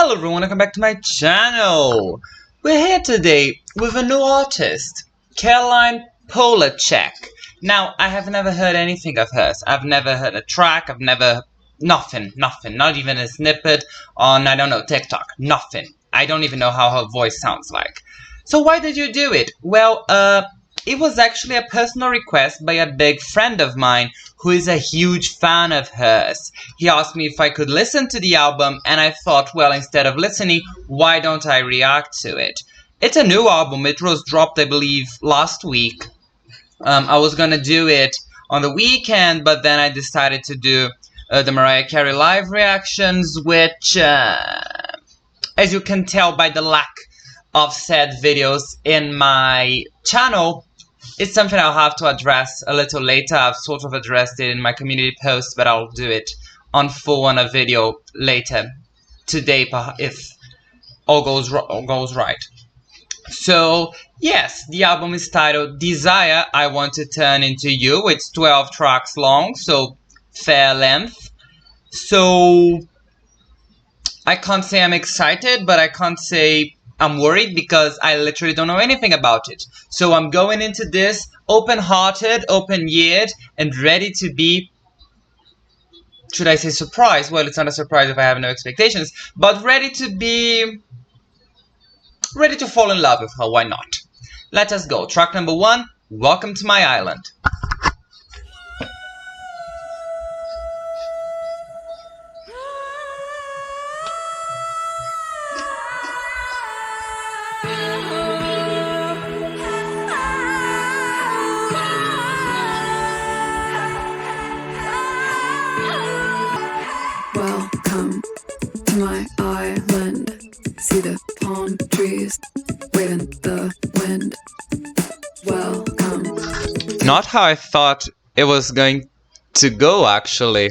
Hello everyone, welcome back to my channel. We're here today with a new artist, Polachek. Now, I have never heard anything of hers. I've never heard a track, nothing, not even a snippet on, I don't know, TikTok, nothing. I don't even know how her voice sounds like. So why did you do it? Well, it was actually a personal request by a big friend of mine who is a huge fan of hers. He asked me if I could listen to the album, and I thought, well, instead of listening, why don't I react to it? It's a new album. It was dropped, I believe, last week. I was gonna do it on the weekend, but then I decided to do the Mariah Carey live reactions, which, as you can tell by the lack of said videos in my channel, it's something I'll have to address a little later. I've sort of addressed it in my community post, but I'll do it on full on a video later today if all goes right. So, yes, the album is titled Desire, I Want to Turn Into You. It's 12 tracks long, so fair length. So, I can't say I'm excited, but I can't say I'm worried because I literally don't know anything about it. So I'm going into this open-hearted, open-eared, and ready to be, should I say surprised? Well, it's not a surprise if I have no expectations, but ready to fall in love with her, why not? Let us go. Track number 1, Welcome to My Island. Welcome to my island. See the palm trees waving the wind. Welcome. Not how I thought it was going to go, actually.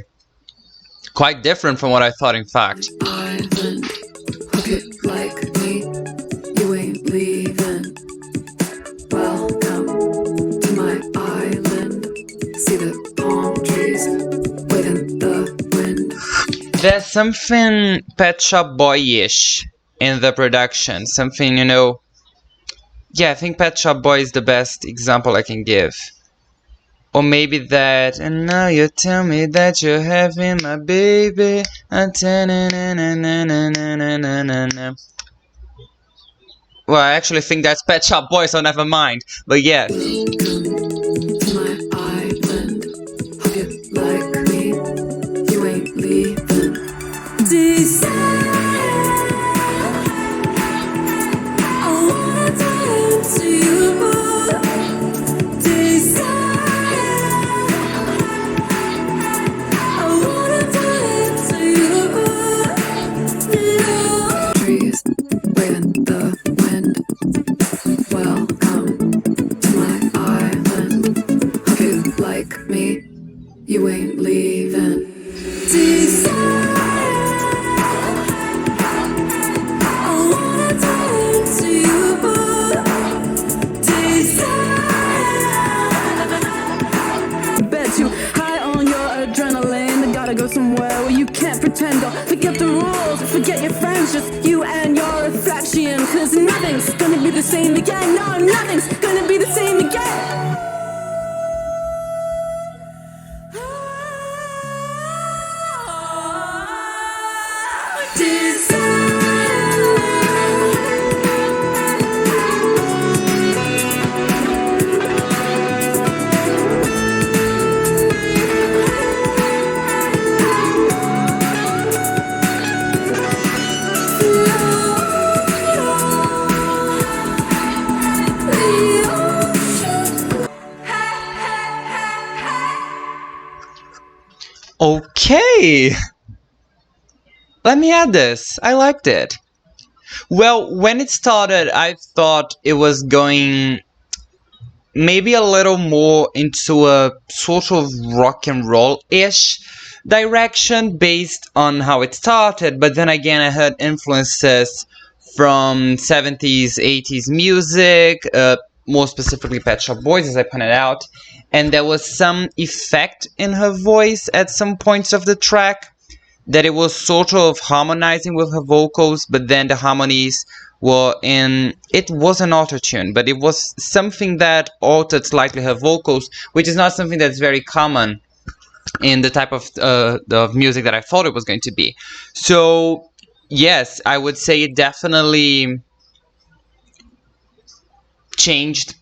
Quite different from what I thought, in fact. Island, hook it like me. You ain't leaving. Welcome to my island. See the palm trees waving the wind. There's something Pet Shop Boy-ish in the production. Something, you know... Yeah, I think Pet Shop Boy is the best example I can give. Or maybe that... And now you tell me that you're having my baby. Well, I actually think that's Pet Shop Boy, so never mind. But yeah. You ain't leaving. Bet you high on your adrenaline. Gotta go somewhere where you can't pretend. Don't forget the rules, forget your friends, just you and your reflection. Cause nothing's gonna be the same again. No, nothing's gonna be the same again. Okay! Let me add this. I liked it. Well, when it started, I thought it was going maybe a little more into a sort of rock and roll-ish direction based on how it started, but then again I heard influences from 70s, 80s music, more specifically Pet Shop Boys, as I pointed out, and there was some effect in her voice at some points of the track that it was sort of harmonizing with her vocals, but then the harmonies were in, it was an auto-tune, but it was something that altered slightly her vocals, which is not something that's very common in the type of music that I thought it was going to be. So yes, I would say it definitely changed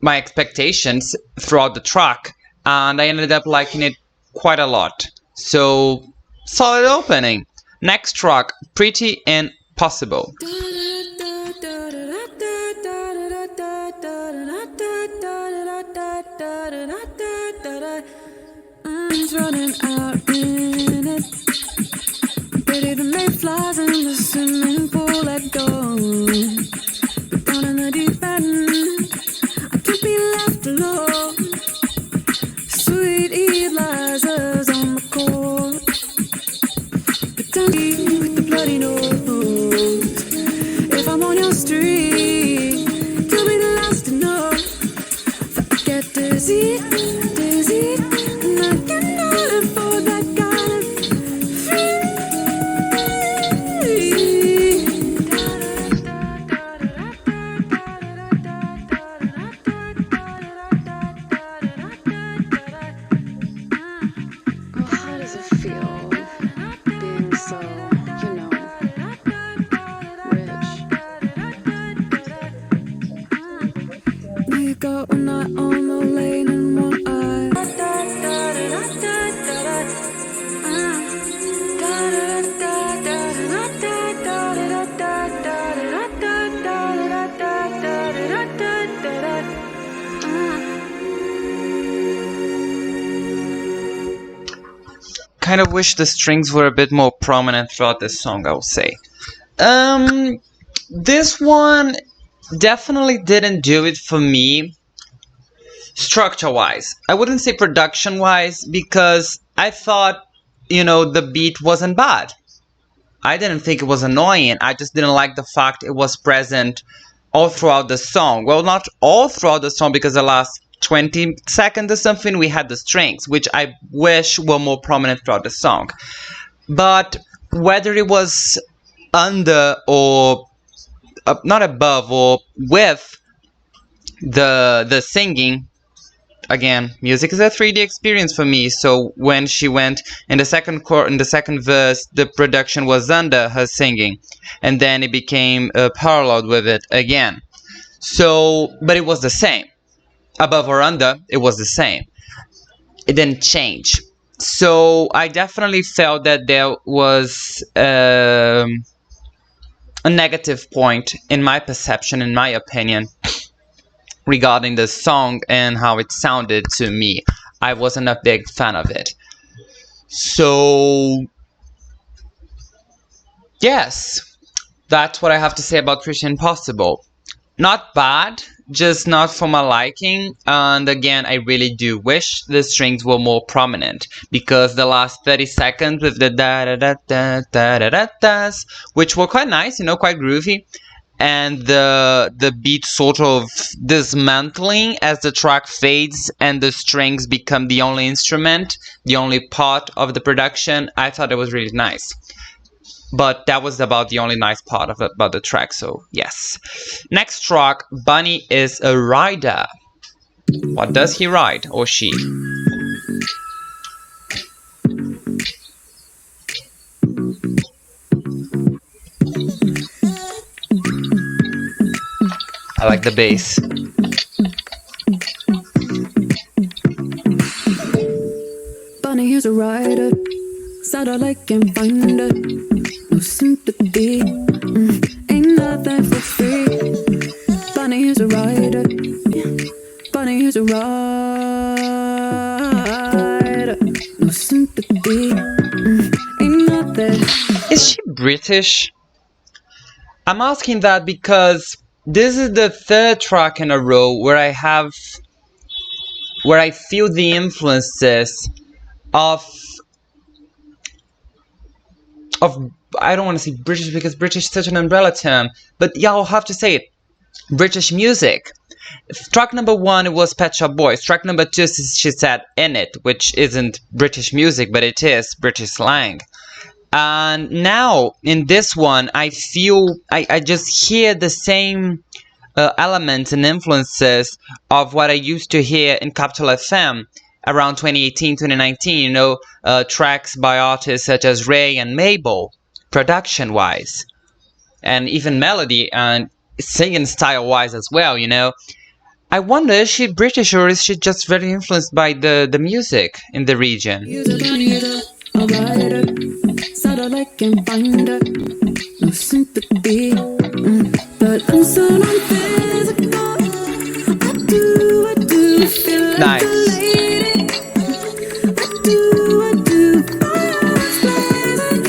my expectations throughout the track, and I ended up liking it quite a lot. So solid opening. Next track, Pretty Impossible. Running out in it. Pretty the mayflies in the swimming pool at dawn. But down in the deep end, I can't be left alone. Sweet Eliza's on the court. Pretending with the bloody nose. If I'm on your street, you'll be the last to know. If I get dizzy, dizzy, and I cannot afford that kind of free. Well, how does it feel being so, you know, rich? We got one eye on the lane and one eye. Kind of wish the strings were a bit more prominent throughout this song, I would say. This one definitely didn't do it for me structure-wise. I wouldn't say production-wise, because I thought, you know, the beat wasn't bad. I didn't think it was annoying. I just didn't like the fact it was present all throughout the song. Well, not all throughout the song, because the last 20 seconds or something we had the strings, which I wish were more prominent throughout the song. But whether it was under or not above or with the singing, again, music is a 3D experience for me. So when she went in the second verse, the production was under her singing, and then it became paralleled with it again. So, but it was the same. Above or under, it was the same. It didn't change. So I definitely felt that there was a negative point in my perception, in my opinion, regarding the song and how it sounded to me. I wasn't a big fan of it. So yes, that's what I have to say about Pretty Impossible. Not bad, just not for my liking. And again, I really do wish the strings were more prominent, because the last 30 seconds with the da da da da da da da da's, which were quite nice, you know, quite groovy, and the beat sort of dismantling as the track fades and the strings become the only instrument, the only part of the production. I thought it was really nice. But that was about the only nice part of it, about the track, so yes. Next track, Bunny is a rider. What does he ride, or she? I like the bass. Bunny is a rider, sound like can find her. No sympathy, ain't nothing for free. Bunny is a rider, Bunny is a rider. No sympathy, ain't nothing. Is she British? I'm asking that because this is the third track in a row where I feel the influences of I don't want to say British, because British is such an umbrella term, but yeah, I'll have to say it. British music. Track number 1, it was Pet Shop Boys. Track number 2, she said In It, which isn't British music, but it is British slang. And now in this one, I just hear the same elements and influences of what I used to hear in Capital FM around 2018, 2019. You know, tracks by artists such as Ray and Mabel, production-wise, and even melody and singing style-wise as well. You know, I wonder, is she British or is she just very influenced by the music in the region? No sympathy, but I'm so non-physical. I do feel like Nice. a lady. I do, fireworks blazing.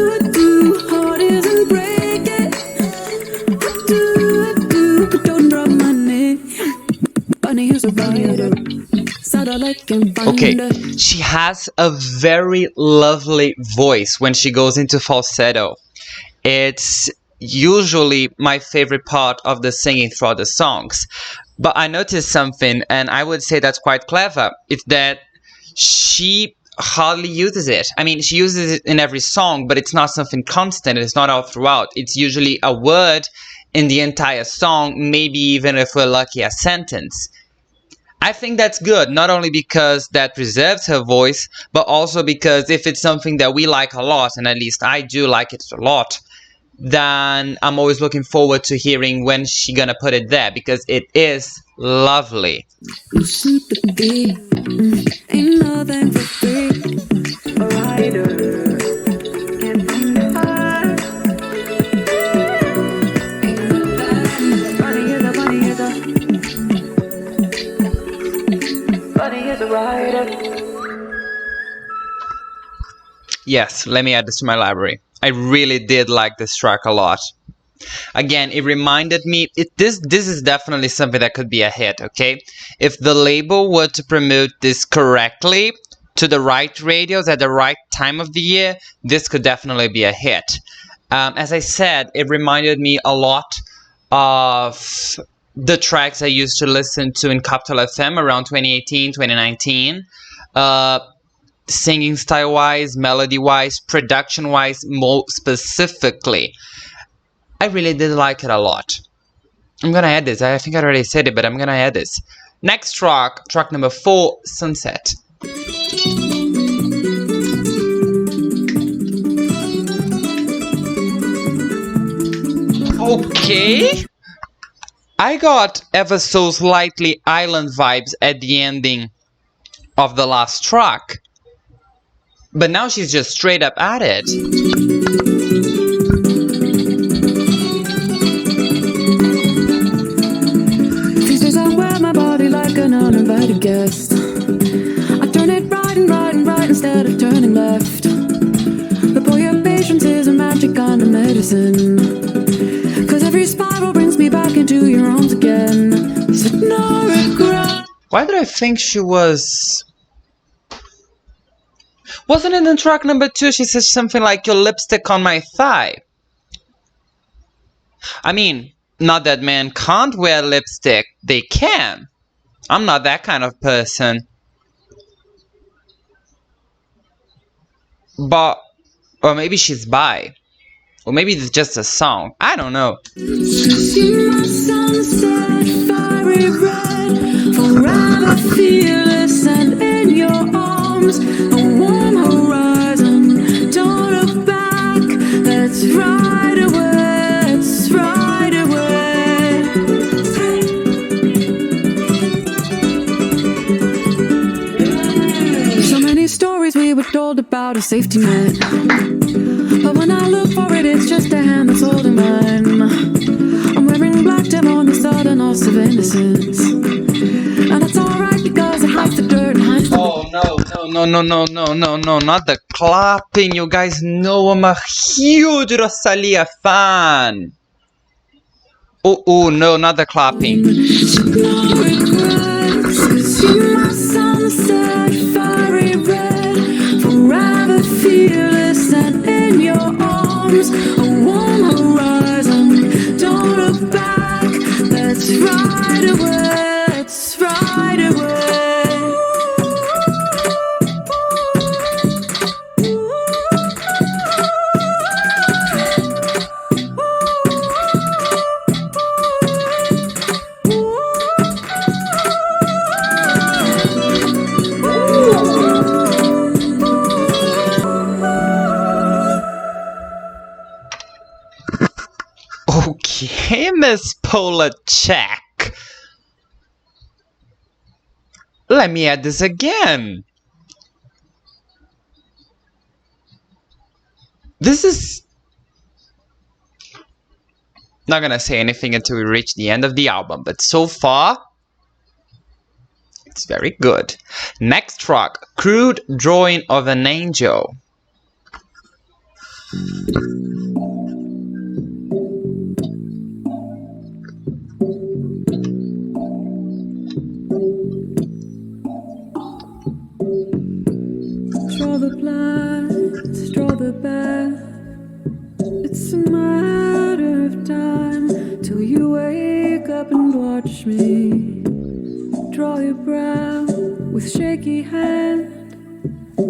I do, heart isn't breaking. I do, but don't drop my knee. Bunny is a rider. Okay, she has a very lovely voice when she goes into falsetto. It's usually my favorite part of the singing for the songs. But I noticed something, and I would say that's quite clever. It's that she hardly uses it. I mean, she uses it in every song, but it's not something constant. It's not all throughout. It's usually a word in the entire song, maybe even if we're lucky, a sentence. I think that's good, not only because that preserves her voice, but also because if it's something that we like a lot, and at least I do like it a lot, then I'm always looking forward to hearing when she's gonna put it there, because it is lovely. Ain't nothing for free. A rider. Yes, let me add this to my library. I really did like this track a lot. Again, it reminded me, this is definitely something that could be a hit, okay? If the label were to promote this correctly to the right radios at the right time of the year, this could definitely be a hit. As I said, it reminded me a lot of the tracks I used to listen to in Capital FM around 2018, 2019. Singing style-wise, melody-wise, production-wise, more specifically. I really did like it a lot. I'm gonna add this. I think I already said it, but I'm gonna add this. Next track, track number 4, Sunset. Okay. I got ever so slightly island vibes at the ending of the last track. But now she's just straight up at it. These days I wear my body like an uninvited guest. I turn it right and right and right instead of turning left. But boy, your patience is a magic kind of medicine. Cause every spiral brings me back into your arms again. So no regret. Why did I think she was... Wasn't it in track number 2 she says something like, your lipstick on my thigh? I mean, not that men can't wear lipstick. They can. I'm not that kind of person. But... Or maybe she's bi. Or maybe it's just a song. I don't know. See my sunset, fiery red, forever fearless and in your arms. A warm horizon, don't look back. Let's ride away, let's ride away. So many stories we were told about a safety net. But when I look for it, it's just a hand that's holding mine. I'm wearing black gem on the southern loss of innocence. And that's alright because it hides the dirt and hides the... Oh, no, not the clapping. You guys know I'm a huge Rosalia fan. Oh, no, not the clapping. No regrets, 'cause you're my sunset, fiery red, forever fearless and in your arms. A warm horizon, don't look back. Let's ride away, let's ride away. Okay, Miss Polachek. Let me add this again. This is... Not gonna say anything until we reach the end of the album, but so far, it's very good. Next track, Crude Drawing of an Angel. Draw the blinds, draw the bed. It's a matter of time till you wake up and watch me. Draw your brow with shaky hand,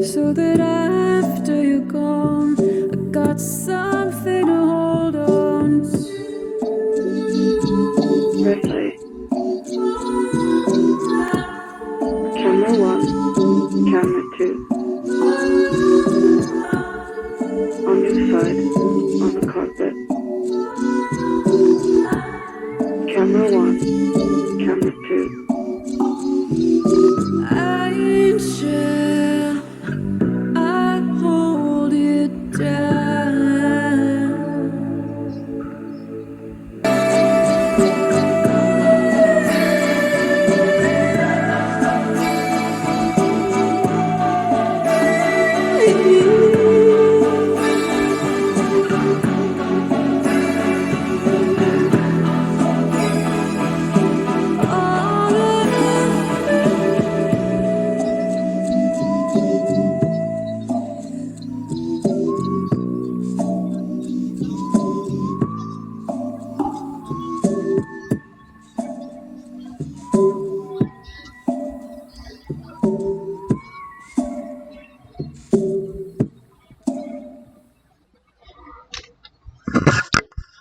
so that after you're gone, I got something to hold on to. Red light. Camera 1, camera 2. On your side, on the carpet. Camera 1, camera 2. Angel, I hold it down.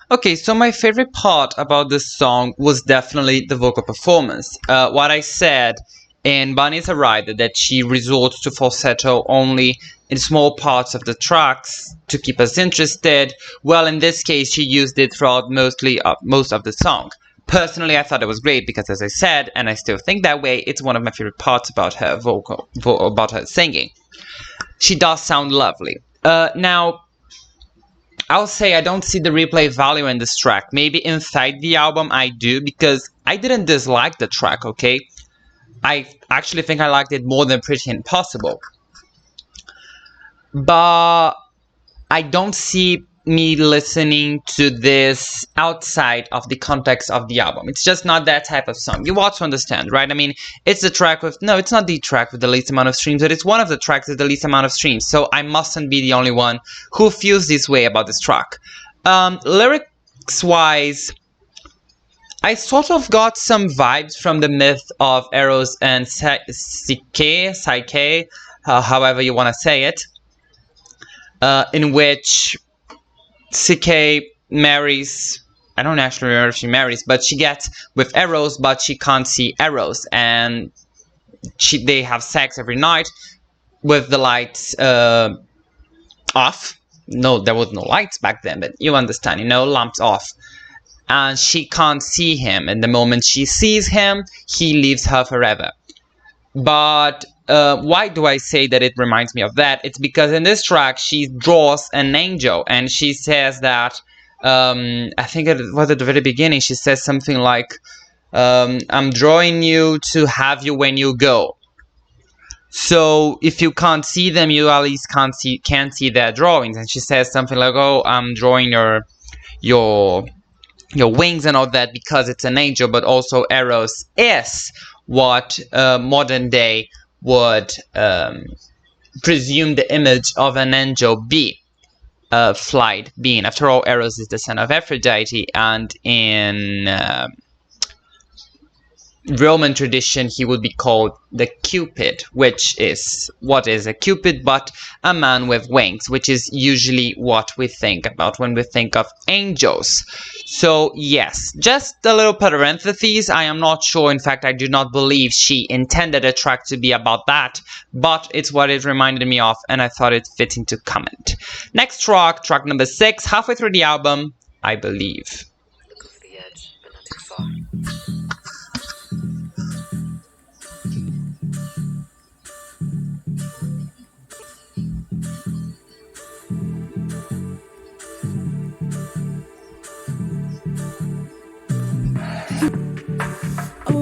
Okay, so my favorite part about this song was definitely the vocal performance. What I said in Bunny's a Rider, that she resorts to falsetto only in small parts of the tracks to keep us interested. Well, in this case, she used it throughout most of the song. Personally, I thought it was great because, as I said, and I still think that way, it's one of my favorite parts about her about her singing. She does sound lovely. Now, I'll say I don't see the replay value in this track. Maybe inside the album I do, because I didn't dislike the track, okay? I actually think I liked it more than Pretty Impossible. But I don't see me listening to this outside of the context of the album. It's just not that type of song. You ought to understand, right? I mean, it's the track with... No, it's not the track with the least amount of streams, but it's one of the tracks with the least amount of streams. So I mustn't be the only one who feels this way about this track. Lyrics-wise, I sort of got some vibes from the myth of Eros and Psyche, however you want to say it, in which Psyche marries, I don't actually remember if she marries, but she gets with Eros, but she can't see Eros, and they have sex every night with the lights off. No, there was no lights back then, but you understand, you know, lamps off. And she can't see him, and the moment she sees him, he leaves her forever. But why do I say that it reminds me of that? It's because in this track she draws an angel, and she says that, I think it was at the very beginning, she says something like, I'm drawing you to have you when you go. So if you can't see them, you at least can't see their drawings. And she says something like, oh, I'm drawing your wings and all that because it's an angel, but also Eros is what modern day would presume the image of an angel be, flight being. After all, Eros is the son of Aphrodite, and in Roman tradition he would be called the Cupid, which is what is a Cupid but a man with wings, which is usually what we think about when we think of angels. So yes, just a little parentheses. I am not sure, in fact I do not believe she intended a track to be about that, but it's what it reminded me of, and I thought it fitting to comment. Next track, track number 6, halfway through the album, I believe. Oh,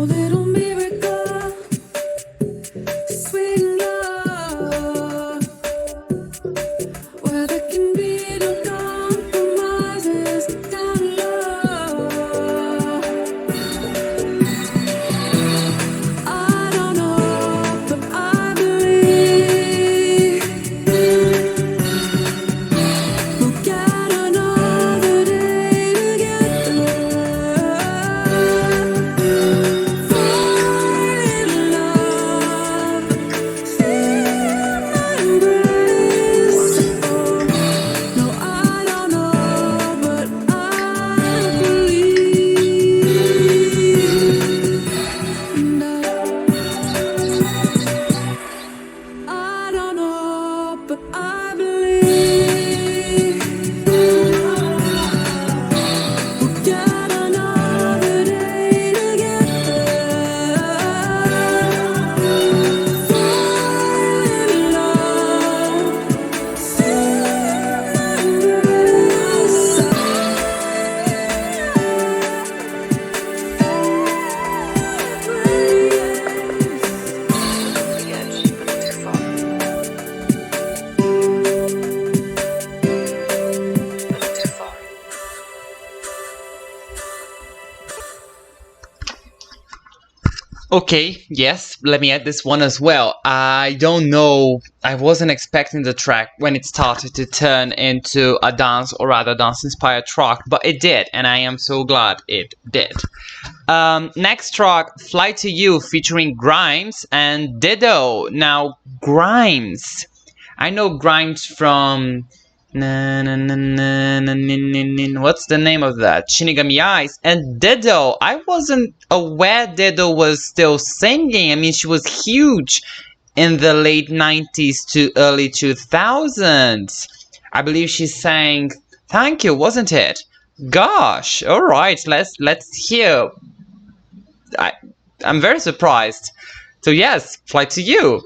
little miracle, sweet love, where there can be no compromises down low. I don't know, but I believe we'll get another day together. Okay, yes, let me add this one as well. I don't know, I wasn't expecting the track when it started to turn into a dance or rather dance-inspired track, but it did, and I am so glad it did. Next track, Fly to You, featuring Grimes and Dido. Now, Grimes. I know Grimes from... What's the name of that? Shinigami Eyes. And Dido. I wasn't aware Dido was still singing. I mean, she was huge in the late 90s to early 2000s. I believe she sang Thank You, wasn't it? Gosh. All right. Let's hear. I'm very surprised. So yes, Fly to You.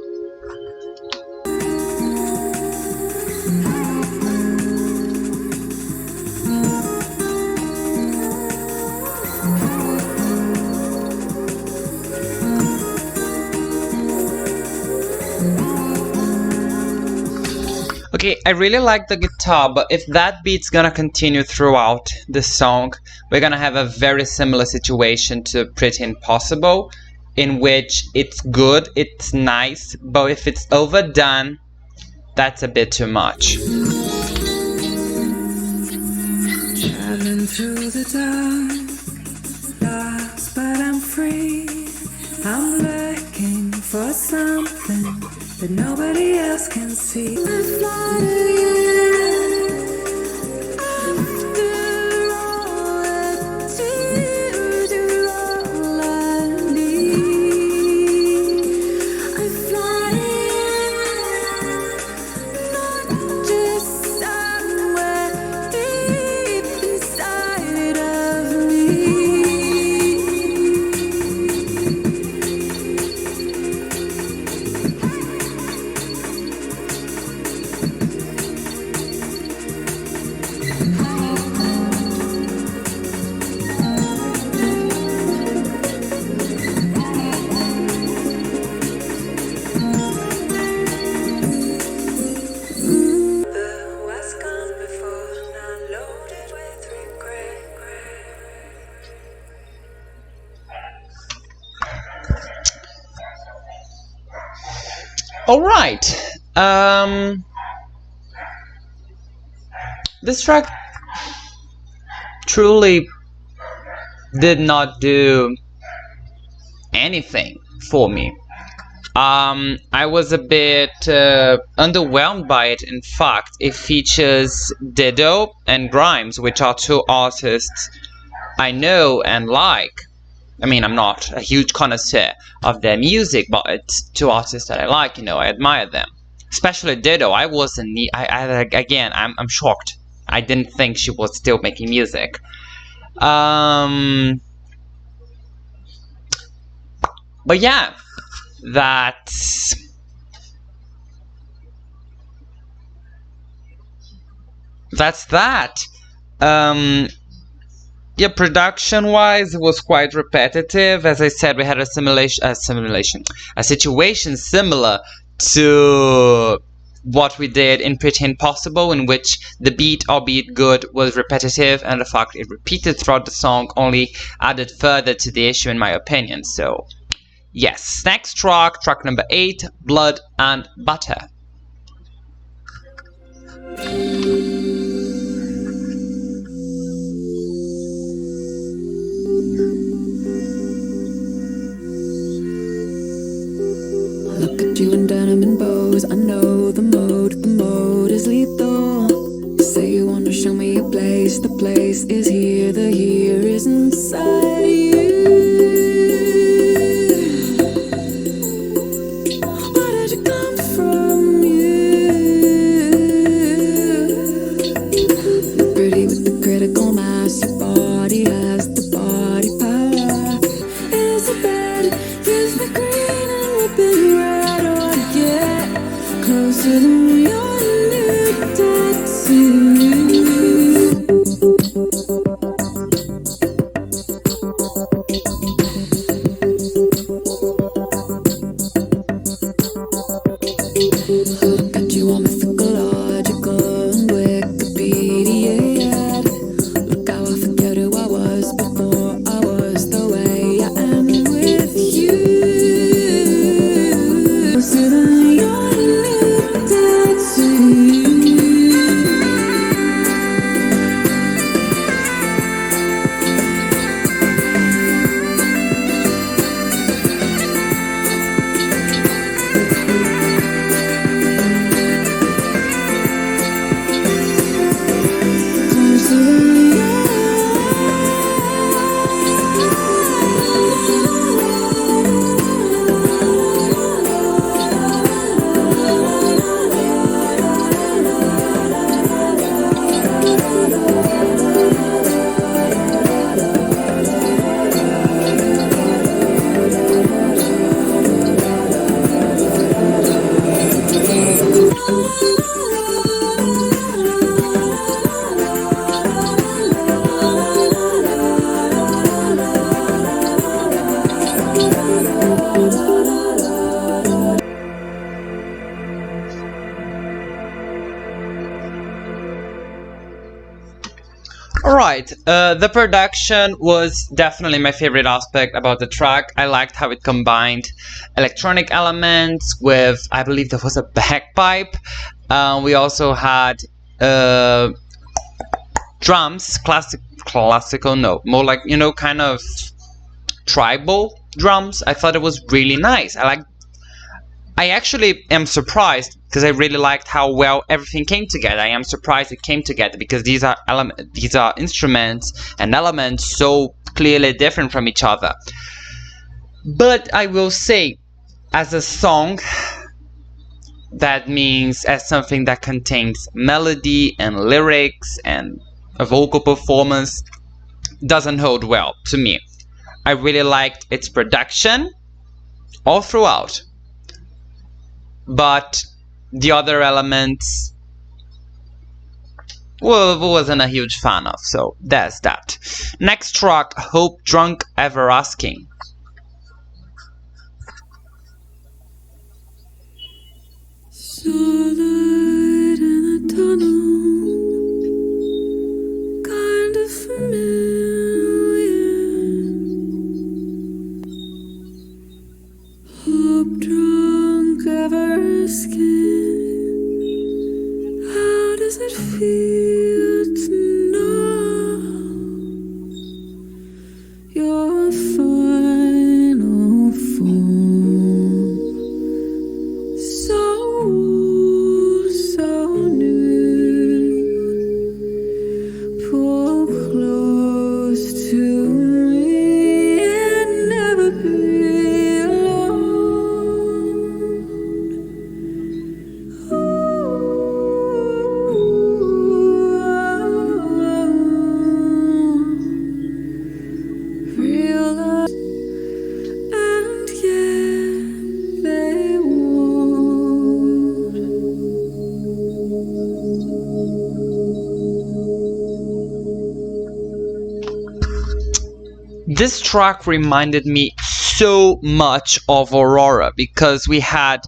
Okay, I really like the guitar, but if that beat's gonna continue throughout the song, we're gonna have a very similar situation to Pretty Impossible, in which it's good, it's nice, but if it's overdone, that's a bit too much. Traveling through the dark, lost but I'm free. I'm looking for something that nobody else can see. I fly to you. After all, it's you, all I need. I fly to you, not just somewhere deep inside of me. Alright, this track truly did not do anything for me. I was a bit underwhelmed by it. In fact, it features Dido and Grimes, which are two artists I know and like. I mean, I'm not a huge connoisseur of their music, but it's two artists that I like, you know, I admire them. Especially Dido. I wasn't, again, I'm shocked. I didn't think she was still making music. But yeah, that's that. Yeah, production-wise, it was quite repetitive. As I said, we had a situation similar to what we did in Pretty Impossible, in which the beat, albeit good, was repetitive, and the fact it repeated throughout the song only added further to the issue, in my opinion. So, yes. Next track number 8, Blood and Butter. Look at you in denim and bows. I know the mode is lethal. You say you wanna show me a place, the place is here, the here is inside you. Where did you come from, you? You're pretty with the critical mass, your body has the body power. Is it bad? Gives me green and whipping red, or get closer than your new tattoo. Look at you all mythological and Wikipedia. Look how I forget who I was before I was the way I am with you. Closer than your new tattoo. Alright, the production was definitely my favorite aspect about the track. I liked how it combined electronic elements with, I believe there was a bagpipe. We also had drums, classical, no, more like, kind of tribal drums. I thought it was really nice. I actually am surprised because I really liked how well everything came together. I am surprised it came together because these are instruments and elements so clearly different from each other. But I will say, as a song, that means as something that contains melody and lyrics and a vocal performance, doesn't hold well to me. I really liked its production all throughout. But the other elements, well, wasn't a huge fan of, so there's that. Next track, Hope Drunk Ever Asking. Starlight in a tunnel, kind of familiar. Hope drunk ever asking, how does it feel to know your final form? So new. This track reminded me so much of Aurora because we had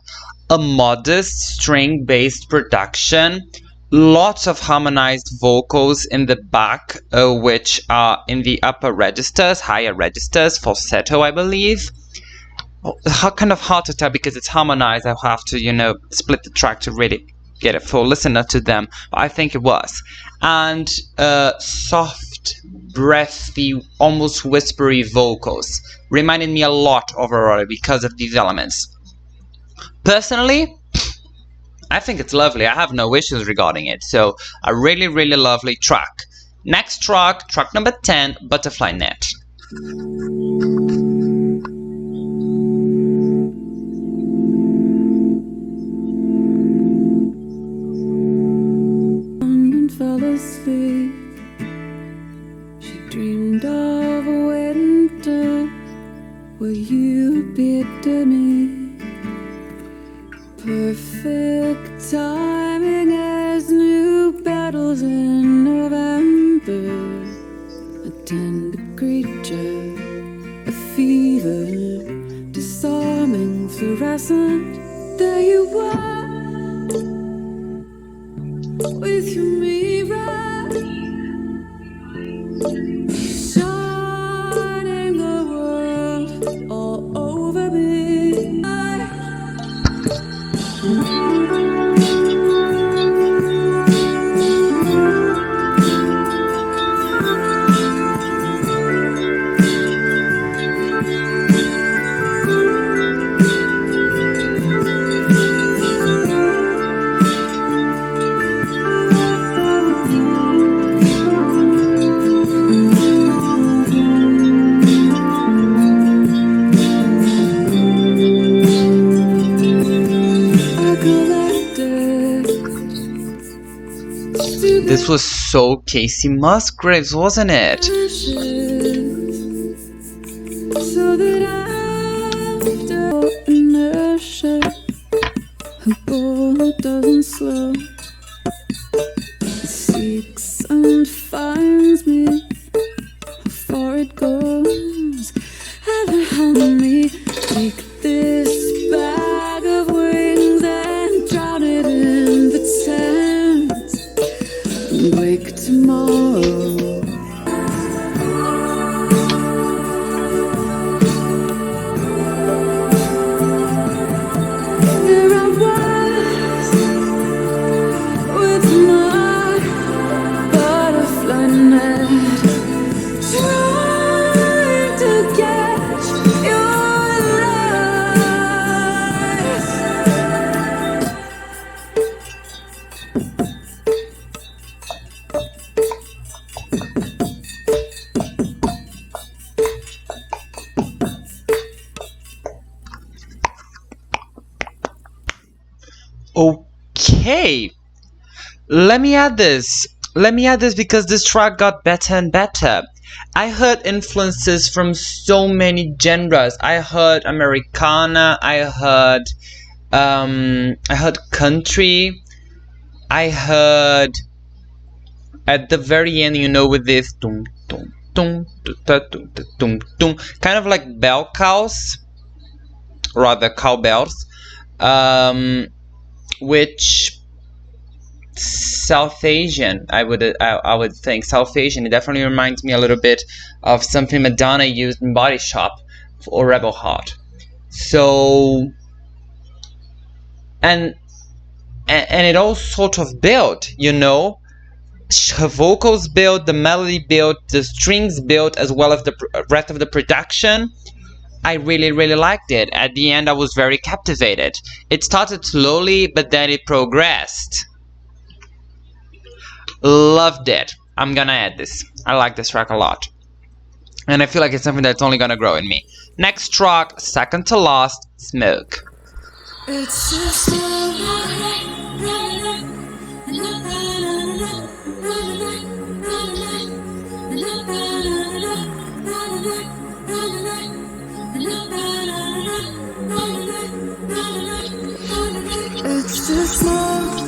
a modest string-based production, lots of harmonized vocals in the back, which are in the upper registers, higher registers, falsetto, I believe. Kind of hard to tell because it's harmonized. I'll have to, split the track to really get a full listener to them, but I think it was. And soft, breathy, almost whispery vocals reminded me a lot of Aurora because of these elements. Personally, I think it's lovely. I have no issues regarding it. So a really, really lovely track. Next track number 10, Butterfly Net. And fell asleep. She dreamed of a winter where you appeared to me. Perfect timing as new battles in November. A tender creature, a fever, disarming, fluorescent. There you were, with your mirror, shining the world all over me. This was so Casey Musgraves, wasn't it? So that after inertia, her ball doesn't slow. It seeks and finds me. How far it goes, heaven help me. Take this bag of wings and drown it in the Thames. Wake tomorrow. Here I was with my butterfly net, trying to catch your lies. Okay, let me add this because this track got better and better. I heard influences from so many genres. I heard Americana, I heard country, I heard at the very end, with this dum dum dum dum dum dum, kind of like bell cows, rather cowbells, which South Asian, I would think South Asian. It definitely reminds me a little bit of something Madonna used in Body Shop or Rebel Heart. So, and it all sort of built, her vocals built, the melody built, the strings built, as well as the rest of the production. I really, really liked it. At the end, I was very captivated. It started slowly, but then it progressed. Loved it. I'm gonna add this. I like this track a lot. And I feel like it's something that's only gonna grow in me. Next track, second to last, Smoke. It's just smoke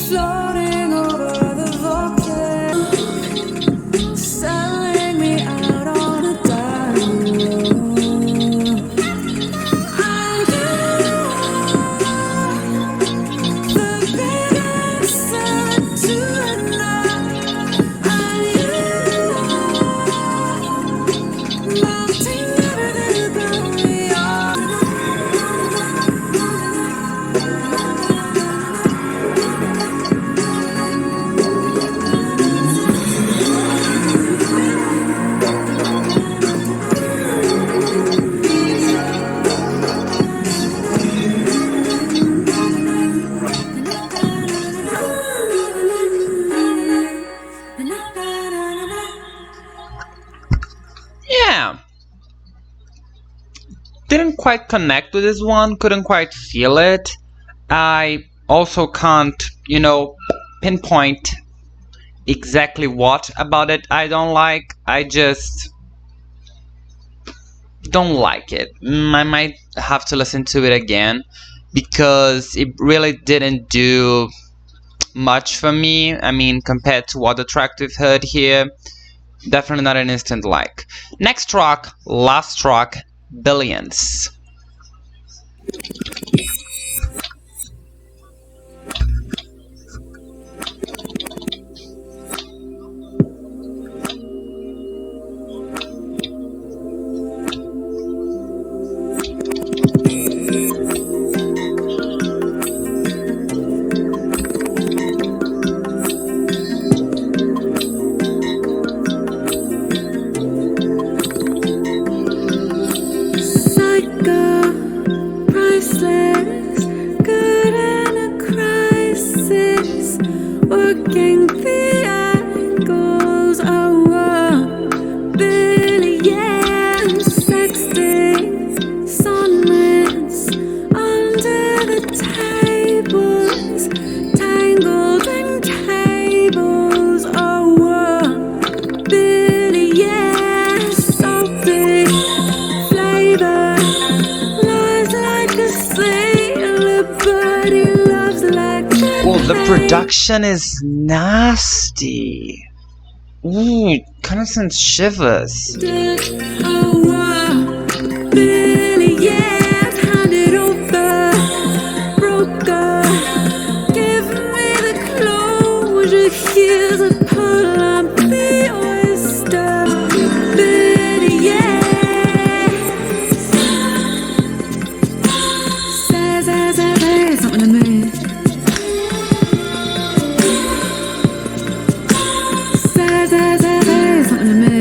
floating over the volcano, selling me out on a quite connect with this one, couldn't quite feel it. I also can't, pinpoint exactly what about it I don't like. I just don't like it. I might have to listen to it again because it really didn't do much for me. I mean, compared to other tracks we've heard here, definitely not an instant like. Next track, last track, Billions. Working the angles, billions, sexting, sonnets under the tables, tangled in cables, billions, salty flavor, lies like a sailor, but he loves like Well, the production is nasty. Ooh, kind of sends shivers. billions handed over, broker, give me the closure, here's a pearl, I'm the oyster, billions, say something to me. Say something to me.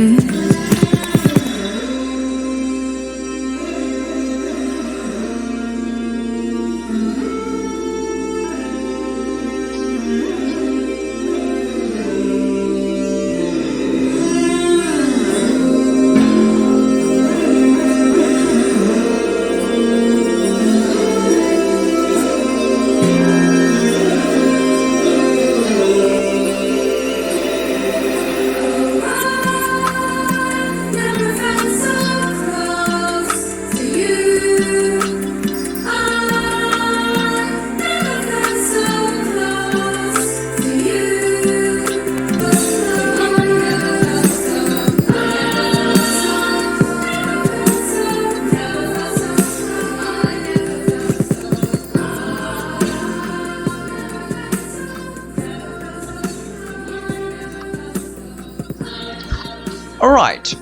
Alright.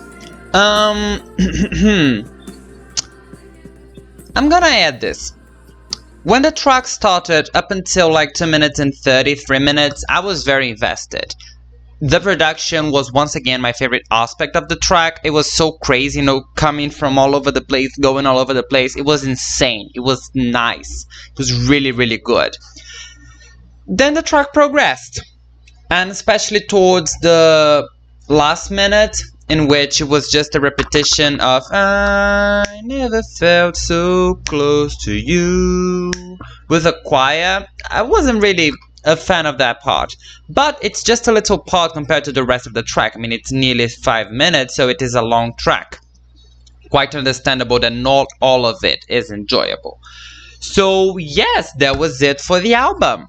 I'm gonna add this. When the track started, up until like 2 minutes and 33 minutes, I was very invested. The production was once again my favorite aspect of the track. It was so crazy, coming from all over the place, going all over the place. It was insane. It was nice. It was really, really good. Then the track progressed, and especially towards the last minute, in which it was just a repetition of I never felt so close to you with a choir. I wasn't really a fan of that part, but it's just a little part compared to the rest of the track. I mean, it's nearly 5 minutes, so it is a long track. Quite understandable that not all of it is enjoyable. So yes, that was it for the album.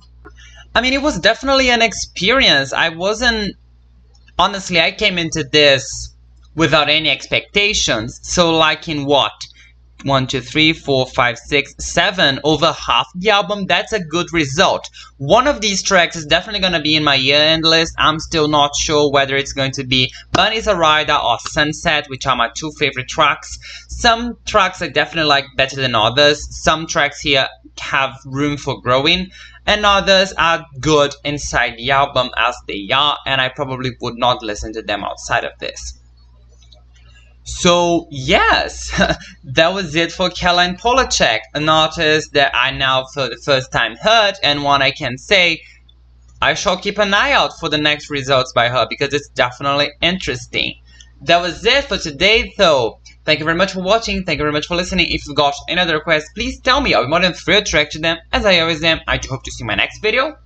I mean, it was definitely an experience. Honestly, I came into this without any expectations. So like in what? 1, 2, 3, 4, 5, 6, 7, over half the album, that's a good result. One of these tracks is definitely going to be in my year-end list. I'm still not sure whether it's going to be Bunny's a Rider or Sunset, which are my 2 favorite tracks. Some tracks I definitely like better than others. Some tracks here have room for growing, and others are good inside the album as they are, and I probably would not listen to them outside of this. So yes, that was it for Caroline Polachek, an artist that I now for the first time heard, and one I can say I shall keep an eye out for the next results by her because it's definitely interesting. That was it for today though. Thank you very much for watching. Thank you very much for listening. If you've got any other requests, please tell me. I'll be more than thrilled to react to them, as I always am. I do hope to see you in my next video.